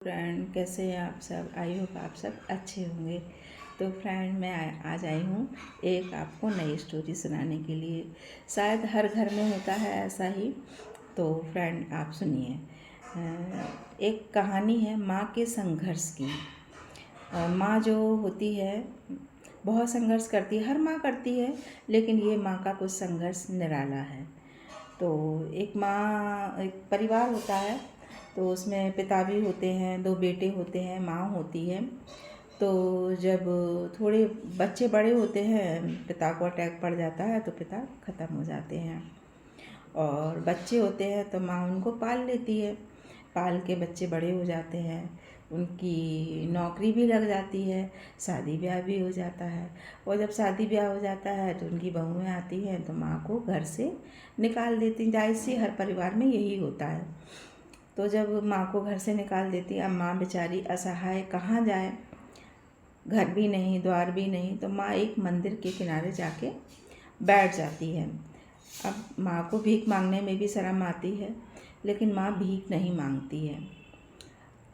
Friend, कैसे हैं आप सब। आई होप आप सब अच्छे होंगे। तो फ्रेंड, मैं आज आई हूँ एक आपको नई स्टोरी सुनाने के लिए। शायद हर घर में होता है ऐसा ही। तो फ्रेंड, आप सुनिए। एक कहानी है माँ के संघर्ष की। माँ जो होती है बहुत संघर्ष करती है, हर माँ करती है, लेकिन ये माँ का कुछ संघर्ष निराला है। तो एक परिवार होता है, तो उसमें पिता भी होते हैं, 2 बेटे होते हैं, माँ होती है। तो जब थोड़े बच्चे बड़े होते हैं, पिता को अटैक पड़ जाता है तो पिता ख़त्म हो जाते हैं। और बच्चे होते हैं तो माँ उनको पाल लेती है। पाल के बच्चे बड़े हो जाते हैं, उनकी नौकरी भी लग जाती है, शादी ब्याह भी हो जाता है। और जब शादी ब्याह हो जाता है तो उनकी बहुएं आती हैं तो माँ को घर से निकाल देती हैं। जाहिर सी हर परिवार में यही होता है। तो जब माँ को घर से निकाल देती है, अब माँ बेचारी असहाय, कहाँ जाए, घर भी नहीं, द्वार भी नहीं। तो माँ एक मंदिर के किनारे जाके बैठ जाती है। अब माँ को भीख मांगने में भी शर्म आती है, लेकिन माँ भीख नहीं मांगती है।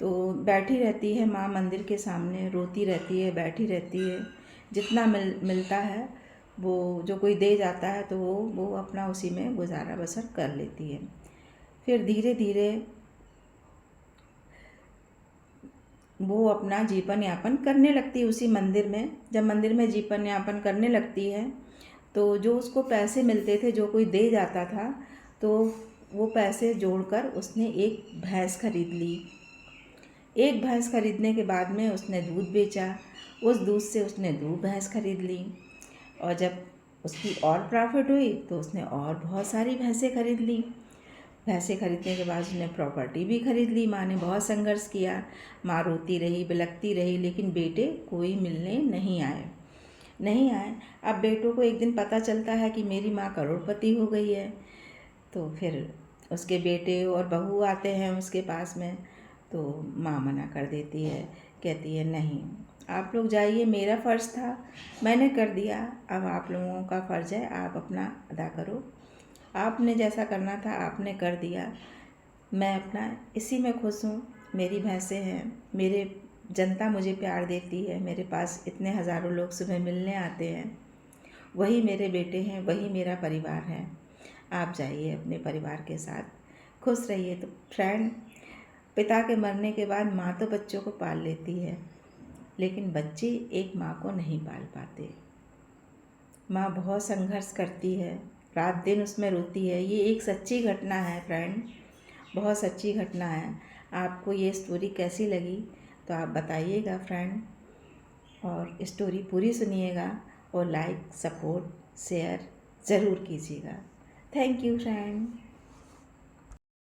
तो बैठी रहती है माँ मंदिर के सामने, रोती रहती है, बैठी रहती है। जितना मिलता है वो, जो कोई दे जाता है तो वो अपना उसी में गुजारा बसर कर लेती है। फिर धीरे धीरे वो अपना जीवन यापन करने लगती है उसी मंदिर में। जब मंदिर में जीवन यापन करने लगती है तो जो उसको पैसे मिलते थे, जो कोई दे जाता था, तो वो पैसे जोड़कर उसने एक भैंस खरीद ली। एक भैंस खरीदने के बाद में उसने दूध बेचा, उस दूध से उसने 2 भैंस खरीद ली। और जब उसकी और प्रॉफिट हुई तो उसने और बहुत सारी भैंसें खरीद ली। भैंसें खरीदने के बाद उसने प्रॉपर्टी भी खरीद ली। माँ ने बहुत संघर्ष किया, माँ रोती रही, बिलखती रही, लेकिन बेटे कोई मिलने नहीं आए। अब बेटों को एक दिन पता चलता है कि मेरी माँ करोड़पति हो गई है। तो फिर उसके बेटे और बहू आते हैं उसके पास में, तो माँ मना कर देती है, कहती है नहीं, आप लोग जाइए, मेरा फ़र्ज़ था, मैंने कर दिया, अब आप लोगों का फ़र्ज़ है, आप अपना अदा करो। आपने जैसा करना था आपने कर दिया, मैं अपना इसी में खुश हूँ। मेरी भैंसें हैं, मेरे जनता मुझे प्यार देती है, मेरे पास इतने हज़ारों लोग सुबह मिलने आते हैं, वही मेरे बेटे हैं, वही मेरा परिवार है। आप जाइए अपने परिवार के साथ खुश रहिए। तो फ्रेंड, पिता के मरने के बाद माँ तो बच्चों को पाल लेती है, लेकिन बच्चे एक माँ को नहीं पाल पाते। माँ बहुत संघर्ष करती है, रात दिन उसमें रोती है। ये एक सच्ची घटना है फ्रेंड, बहुत सच्ची घटना है। आपको ये स्टोरी कैसी लगी तो आप बताइएगा फ्रेंड, और स्टोरी पूरी सुनिएगा और लाइक, सपोर्ट, शेयर ज़रूर कीजिएगा। Thank you friend.